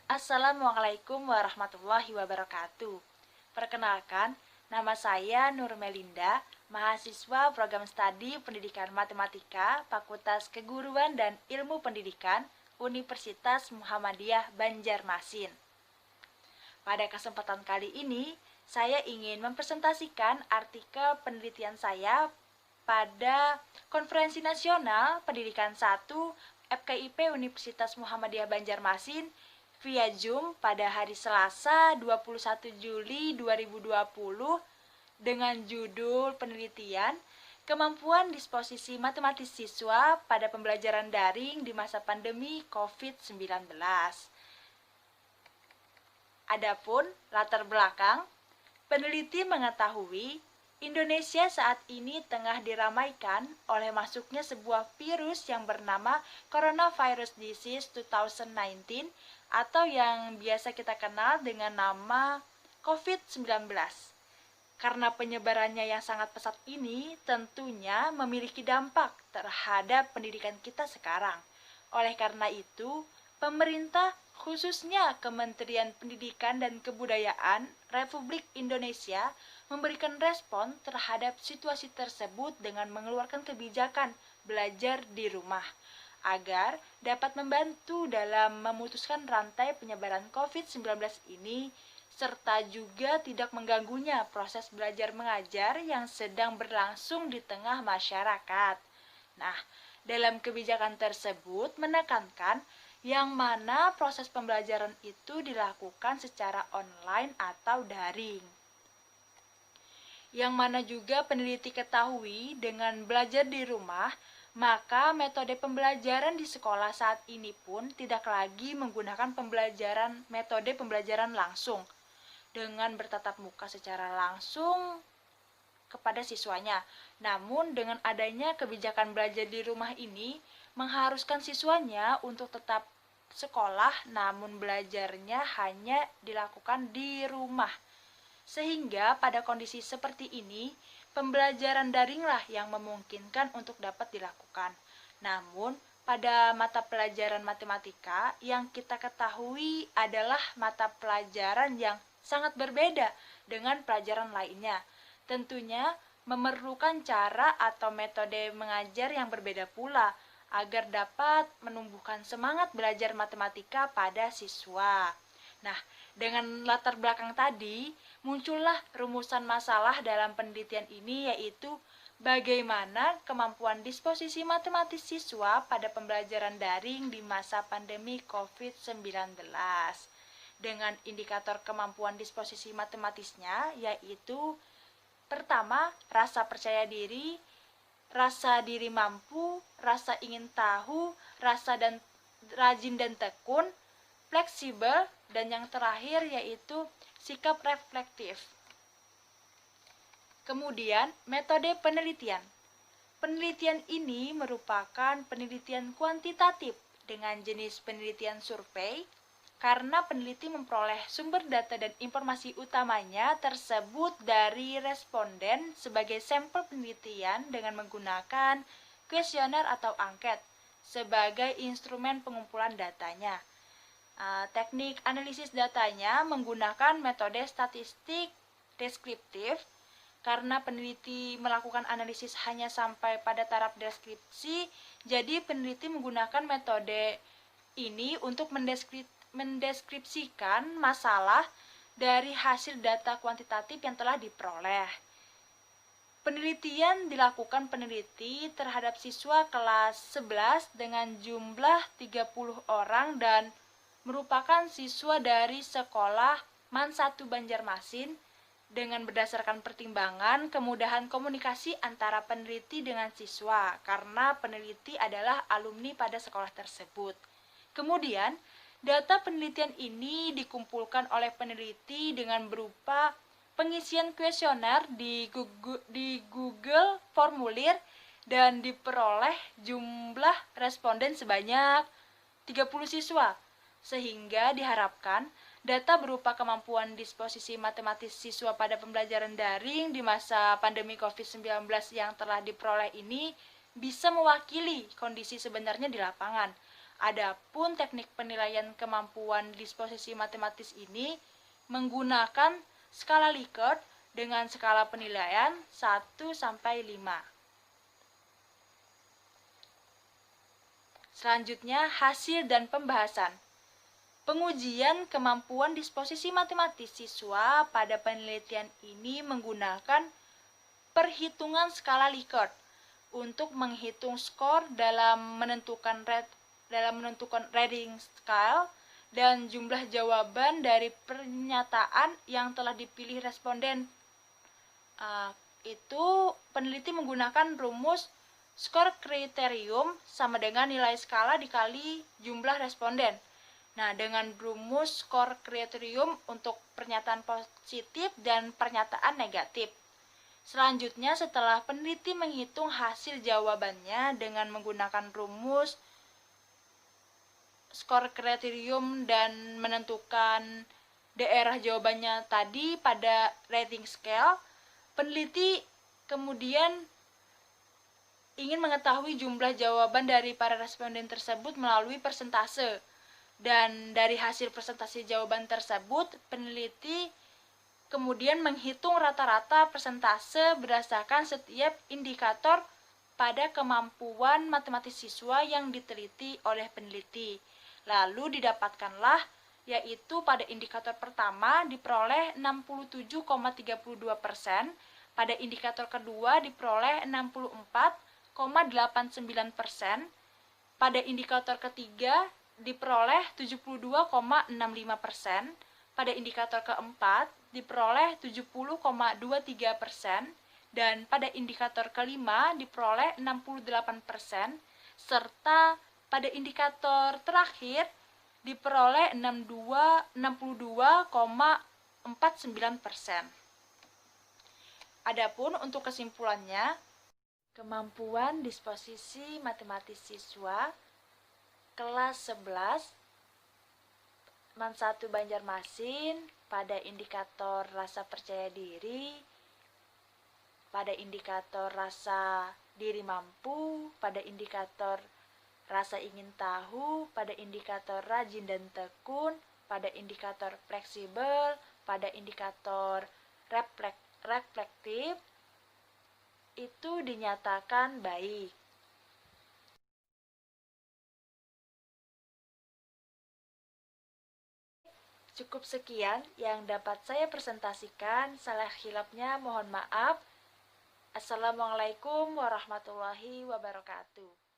Assalamualaikum warahmatullahi wabarakatuh. Perkenalkan, nama saya Nur Melinda, mahasiswa program studi Pendidikan Matematika, Fakultas Keguruan dan Ilmu Pendidikan, Universitas Muhammadiyah Banjarmasin. Pada kesempatan kali ini, saya ingin mempresentasikan artikel penelitian saya pada Konferensi Nasional Pendidikan 1 FKIP Universitas Muhammadiyah Banjarmasin via Zoom pada hari Selasa 21 Juli 2020 dengan judul penelitian Kemampuan Disposisi Matematis Siswa pada Pembelajaran Daring di Masa Pandemi COVID-19. Adapun latar belakang, peneliti mengetahui Indonesia saat ini tengah diramaikan oleh masuknya sebuah virus yang bernama Coronavirus Disease 2019 atau yang biasa kita kenal dengan nama COVID-19. Karena penyebarannya yang sangat pesat ini tentunya memiliki dampak terhadap pendidikan kita sekarang. Oleh karena itu, pemerintah khususnya Kementerian Pendidikan dan Kebudayaan Republik Indonesia memberikan respon terhadap situasi tersebut dengan mengeluarkan kebijakan belajar di rumah agar dapat membantu dalam memutuskan rantai penyebaran COVID-19 ini serta juga tidak mengganggunya proses belajar mengajar yang sedang berlangsung di tengah masyarakat. Nah, dalam kebijakan tersebut menekankan yang mana proses pembelajaran itu dilakukan secara online atau daring. Yang mana juga peneliti ketahui dengan belajar di rumah, maka metode pembelajaran di sekolah saat ini pun tidak lagi menggunakan metode pembelajaran langsung dengan bertatap muka secara langsung kepada siswanya. Namun dengan adanya kebijakan belajar di rumah ini mengharuskan siswanya untuk tetap sekolah namun belajarnya hanya dilakukan di rumah. Sehingga pada kondisi seperti ini, pembelajaran daringlah yang memungkinkan untuk dapat dilakukan. Namun, pada mata pelajaran matematika yang kita ketahui adalah mata pelajaran yang sangat berbeda dengan pelajaran lainnya. Tentunya memerlukan cara atau metode mengajar yang berbeda pula agar dapat menumbuhkan semangat belajar matematika pada siswa. Nah, dengan latar belakang tadi, muncullah rumusan masalah dalam penelitian ini yaitu bagaimana kemampuan disposisi matematis siswa pada pembelajaran daring di masa pandemi COVID-19. Dengan indikator kemampuan disposisi matematisnya yaitu pertama, rasa percaya diri, rasa diri mampu, rasa ingin tahu, rasa dan rajin dan tekun, fleksibel, dan yang terakhir yaitu sikap reflektif. Kemudian, metode penelitian. Penelitian ini merupakan penelitian kuantitatif dengan jenis penelitian survei karena peneliti memperoleh sumber data dan informasi utamanya tersebut dari responden sebagai sampel penelitian dengan menggunakan kuesioner atau angket sebagai instrumen pengumpulan datanya. Teknik analisis datanya menggunakan metode statistik deskriptif karena peneliti melakukan analisis hanya sampai pada taraf deskripsi, jadi peneliti menggunakan metode ini untuk mendeskripsikan masalah dari hasil data kuantitatif yang telah diperoleh. Penelitian dilakukan peneliti terhadap siswa kelas 11 dengan jumlah 30 orang dan merupakan siswa dari sekolah MAN 1 Banjarmasin dengan berdasarkan pertimbangan kemudahan komunikasi antara peneliti dengan siswa karena peneliti adalah alumni pada sekolah tersebut. Kemudian, data penelitian ini dikumpulkan oleh peneliti dengan berupa pengisian kuesioner di Google Formulir dan diperoleh jumlah responden sebanyak 30 siswa. Sehingga diharapkan data berupa kemampuan disposisi matematis siswa pada pembelajaran daring di masa pandemi COVID-19 yang telah diperoleh ini bisa mewakili kondisi sebenarnya di lapangan Adapun teknik penilaian kemampuan disposisi matematis ini menggunakan skala Likert dengan skala penilaian 1 sampai 5. Selanjutnya, hasil dan pembahasan. Pengujian kemampuan disposisi matematis siswa pada penelitian ini menggunakan perhitungan skala Likert untuk menghitung skor dalam menentukan rating scale dan jumlah jawaban dari pernyataan yang telah dipilih responden. Itu peneliti menggunakan rumus skor kriterium sama dengan nilai skala dikali jumlah responden. Nah, dengan rumus skor kriterium untuk pernyataan positif dan pernyataan negatif. Selanjutnya, setelah peneliti menghitung hasil jawabannya dengan menggunakan rumus skor kriterium dan menentukan daerah jawabannya tadi pada rating scale, peneliti kemudian ingin mengetahui jumlah jawaban dari para responden tersebut melalui persentase. Dan dari hasil persentase jawaban tersebut, peneliti kemudian menghitung rata-rata persentase berdasarkan setiap indikator pada kemampuan matematis siswa yang diteliti oleh peneliti. Lalu didapatkanlah, yaitu pada indikator pertama diperoleh 67,32%, pada indikator kedua diperoleh 64,89%, pada indikator ketiga diperoleh 72,65%, pada indikator keempat diperoleh 70,23%, dan pada indikator kelima diperoleh 68%, serta pada indikator terakhir diperoleh 62,49%. Adapun untuk kesimpulannya, kemampuan disposisi matematis siswa kelas 11 Man 1 Banjarmasin pada indikator rasa percaya diri, pada indikator rasa diri mampu, pada indikator rasa ingin tahu, pada indikator rajin dan tekun, pada indikator fleksibel, pada indikator reflektif, itu dinyatakan baik. Cukup sekian yang dapat saya presentasikan, salah khilafnya mohon maaf. Assalamualaikum warahmatullahi wabarakatuh.